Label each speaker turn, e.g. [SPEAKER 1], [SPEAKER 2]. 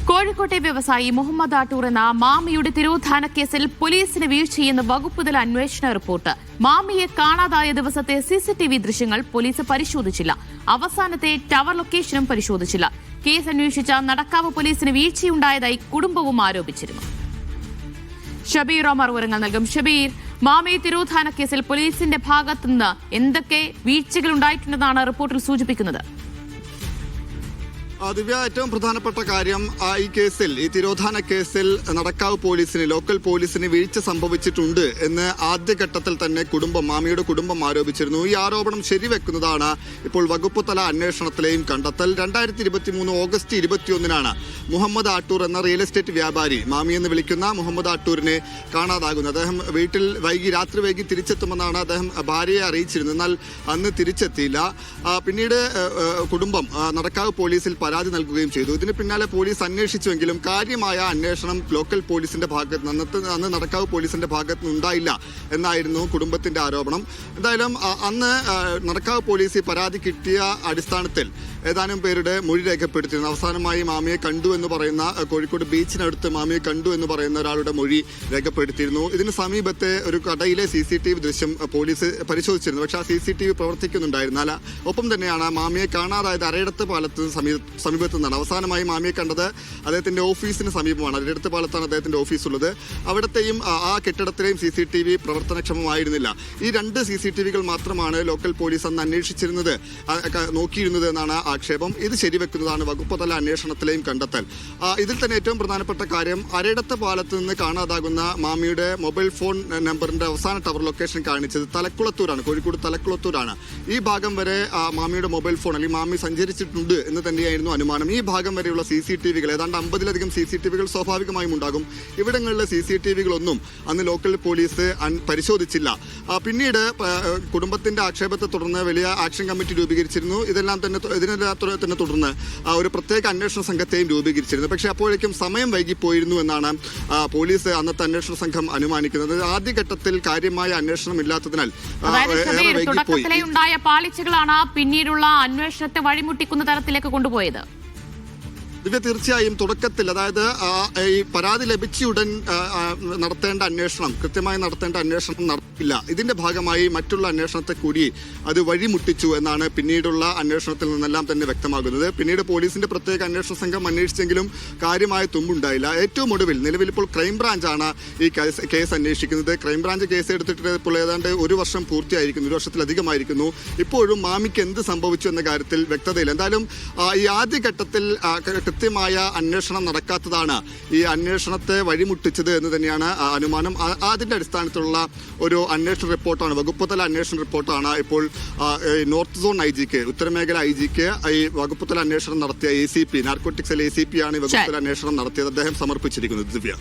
[SPEAKER 1] കോഴിക്കോട്ടെ വ്യവസായി മുഹമ്മദ് ആട്ടൂർ എന്ന മാമിയുടെ തിരോധാന കേസിൽ പോലീസിന് വീഴ്ചയെന്ന് വകുപ്പുതല അന്വേഷണ റിപ്പോർട്ട്. മാമിയെ കാണാതായ ദിവസത്തെ സിസിടിവി ദൃശ്യങ്ങൾ പോലീസ് പരിശോധിച്ചില്ല. അവസാനത്തെ ടവർ ലൊക്കേഷനും പരിശോധിച്ചില്ല. കേസ് അന്വേഷിച്ച നടക്കാവ് പോലീസിന് വീഴ്ചയുണ്ടായതായി കുടുംബവും ആരോപിച്ചിരുന്നു. ഷബീർ ഒമർ വിവരങ്ങൾ നൽകും. ഷബീർ, മാമി തിരോധാന കേസിൽ പോലീസിന്റെ ഭാഗത്തുനിന്ന് എന്തൊക്കെ വീഴ്ചകൾ ഉണ്ടായിട്ടുണ്ടെന്നാണ് റിപ്പോർട്ടിൽ സൂചിപ്പിക്കുന്നത്?
[SPEAKER 2] ദിവ്യ, ഏറ്റവും പ്രധാനപ്പെട്ട കാര്യം ഈ കേസിൽ, ഈ തിരോധാന കേസിൽ നടക്കാവ് പോലീസിന്, ലോക്കൽ പോലീസിന് വീഴ്ച സംഭവിച്ചിട്ടുണ്ട് എന്ന് ആദ്യഘട്ടത്തിൽ തന്നെ മാമിയുടെ കുടുംബം ആരോപിച്ചിരുന്നു. ഈ ആരോപണം ശരിവെക്കുന്നതാണ് ഇപ്പോൾ വകുപ്പുതല അന്വേഷണത്തിലെയും കണ്ടെത്തൽ. 2023 ഓഗസ്റ്റ് 21 മുഹമ്മദ് ആട്ടൂർ എന്ന റിയൽ എസ്റ്റേറ്റ് വ്യാപാരി, മാമി എന്ന് വിളിക്കുന്ന മുഹമ്മദ് ആട്ടൂരിനെ കാണാതാകുന്നത്. അദ്ദേഹം വീട്ടിൽ രാത്രി വൈകി തിരിച്ചെത്തുമെന്നാണ് അദ്ദേഹം ഭാര്യയെ അറിയിച്ചിരുന്നത്. എന്നാൽ അന്ന് തിരിച്ചെത്തിയില്ല. പിന്നീട് കുടുംബം നടക്കാവ് പോലീസിൽ പരാതി നൽകുകയും ചെയ്തു. ഇതിന് പിന്നാലെ പോലീസ് അന്വേഷിച്ചുവെങ്കിലും കാര്യമായ അന്വേഷണം ലോക്കൽ പോലീസിന്റെ ഭാഗത്ത് അന്ന് നടക്കാവ് പോലീസിന്റെ ഭാഗത്ത് നിന്നുണ്ടായില്ല എന്നായിരുന്നു കുടുംബത്തിന്റെ ആരോപണം. എന്തായാലും അന്ന് നടക്കാവ് പോലീസ് പരാതി കിട്ടിയ അടിസ്ഥാനത്തിൽ ഏതാനും പേരുടെ മൊഴി രേഖപ്പെടുത്തിയിരുന്നു. അവസാനമായി മാമിയെ കണ്ടു എന്ന് പറയുന്ന, കോഴിക്കോട് ബീച്ചിനടുത്ത് മാമിയെ കണ്ടു എന്ന് പറയുന്ന ഒരാളുടെ മൊഴി രേഖപ്പെടുത്തിയിരുന്നു. ഇതിന് സമീപത്തെ ഒരു കടയിലെ CCTV ദൃശ്യം പോലീസ് പരിശോധിച്ചിരുന്നു. പക്ഷേ ആ CCTV പ്രവർത്തിക്കുന്നുണ്ടായിരുന്നില്ല. ഒപ്പം തന്നെയാണ് മാമിയെ കാണാതായത് അരയിടത്ത് പാലത്തിന് സമീപത്തു നിന്നാണ്. അവസാനമായി മാമിയെ കണ്ടത് അദ്ദേഹത്തിന്റെ ഓഫീസിന് സമീപമാണ്. അരയിടത്ത് പാലത്താണ് അദ്ദേഹത്തിന്റെ ഓഫീസുള്ളത്. അവിടത്തെയും ആ കെട്ടിടത്തിലെയും CCTV പ്രവർത്തനക്ഷമമായിരുന്നില്ല. ഈ 2 CCTVകൾ മാത്രമാണ് ലോക്കൽ പോലീസ് അന്ന് അന്വേഷിച്ചിരുന്നത്, നോക്കിയിരുന്നത് എന്നാണ് ആക്ഷേപം. ഇത് ശരിവെക്കുന്നതാണ് വകുപ്പുതല അന്വേഷണത്തിലെയും കണ്ടെത്തൽ. ഇതിൽ തന്നെ ഏറ്റവും പ്രധാനപ്പെട്ട കാര്യം, അരയിടത്ത് പാലത്ത് നിന്ന് കാണാതാകുന്ന മാമിയുടെ മൊബൈൽ ഫോൺ നമ്പറിന്റെ അവസാന ടവർ ലൊക്കേഷൻ കാണിച്ചത് തലക്കുളത്തൂരാണ്, കോഴിക്കോട് തലക്കുളത്തൂരാണ്. ഈ ഭാഗം വരെ മാമിയുടെ മൊബൈൽ ഫോൺ അല്ലെങ്കിൽ മാമി സഞ്ചരിച്ചിട്ടുണ്ട് എന്ന് തന്നെയായിരുന്നു അനുമാനം. ഈ ഭാഗം വരെയുള്ള CCTVകൾ, ഏതാണ്ട് 50-ലധികം CCTVകൾ സ്വാഭാവികമായും ഉണ്ടാകും. ഇവിടങ്ങളിലെ CCTVകളൊന്നും അന്ന് ലോക്കൽ പോലീസ് പരിശോധിച്ചില്ല. പിന്നീട് കുടുംബത്തിന്റെ ആക്ഷേപത്തെ തുടർന്ന് വലിയ ആക്ഷൻ കമ്മിറ്റി രൂപീകരിച്ചിരുന്നു. ഇതിനെ തുടർന്ന് ഒരു പ്രത്യേക അന്വേഷണ സംഘത്തെയും രൂപീകരിച്ചിരുന്നു. പക്ഷേ അപ്പോഴേക്കും സമയം വൈകിപ്പോയിരുന്നു എന്നാണ് പോലീസ് അന്നത്തെ അന്വേഷണ സംഘം അനുമാനിക്കുന്നത്. ആദ്യഘട്ടത്തിൽ കാര്യമായ അന്വേഷണം ഇല്ലാത്തതിനാൽ
[SPEAKER 1] തുടക്കത്തിലെ ഉണ്ടായ പാളിച്ചകളാണ് പിന്നീടുള്ള അന്വേഷണത്തെ വഴിമുട്ടിക്കുന്ന തരത്തിലേക്ക് കൊണ്ടുപോയത്.
[SPEAKER 2] ദിവ്യ, തീർച്ചയായും തുടക്കത്തിൽ, അതായത് ഈ പരാതി ലഭിച്ചയുടൻ നടത്തേണ്ട അന്വേഷണം, കൃത്യമായി നടത്തേണ്ട അന്വേഷണം നടത്തില്ല. ഇതിന്റെ ഭാഗമായി മറ്റുള്ള അന്വേഷണത്തെ കൂടി അത് വഴിമുട്ടിച്ചു എന്നാണ് പിന്നീടുള്ള അന്വേഷണത്തിൽ നിന്നെല്ലാം തന്നെ വ്യക്തമാകുന്നത്. പിന്നീട് പോലീസിന്റെ പ്രത്യേക അന്വേഷണ സംഘം അന്വേഷിച്ചെങ്കിലും കാര്യമായ തുമ്പുണ്ടായില്ല. ഏറ്റവും ഒടുവിൽ നിലവിൽ ഇപ്പോൾ ക്രൈംബ്രാഞ്ചാണ് ഈ കേസ് അന്വേഷിക്കുന്നത്. ക്രൈംബ്രാഞ്ച് കേസ് എടുത്തിട്ട് ഇപ്പോൾ ഏതാണ്ട് 1 വർഷം പൂർത്തിയായിരിക്കുന്നു, 1 വർഷത്തിലധികമായിരിക്കുന്നു. ഇപ്പോഴും മാമിക്ക് എന്ത് സംഭവിച്ചു എന്ന കാര്യത്തിൽ വ്യക്തതയില്ല. എന്തായാലും ഈ ആദ്യഘട്ടത്തിൽ കൃത്യമായ അന്വേഷണം നടക്കാത്തതാണ് ഈ അന്വേഷണത്തെ വഴിമുട്ടിച്ചത് എന്ന് തന്നെയാണ് അനുമാനം. അതിന്റെ അടിസ്ഥാനത്തിലുള്ള ഒരു അന്വേഷണ റിപ്പോർട്ടാണ്, വകുപ്പുതല അന്വേഷണ റിപ്പോർട്ടാണ് ഇപ്പോൾ നോർത്ത് സോൺ IGക്ക്, ഉത്തരമേഖല IGക്ക് ഈ വകുപ്പുതല അന്വേഷണം നടത്തിയ ACP, നാർക്കോട്ടിക്സ് ACP ആണ് ഈ വകുപ്പുതല അന്വേഷണം നടത്തിയത്, അദ്ദേഹം സമർപ്പിച്ചിരിക്കുന്നത്. ദിവ്യ.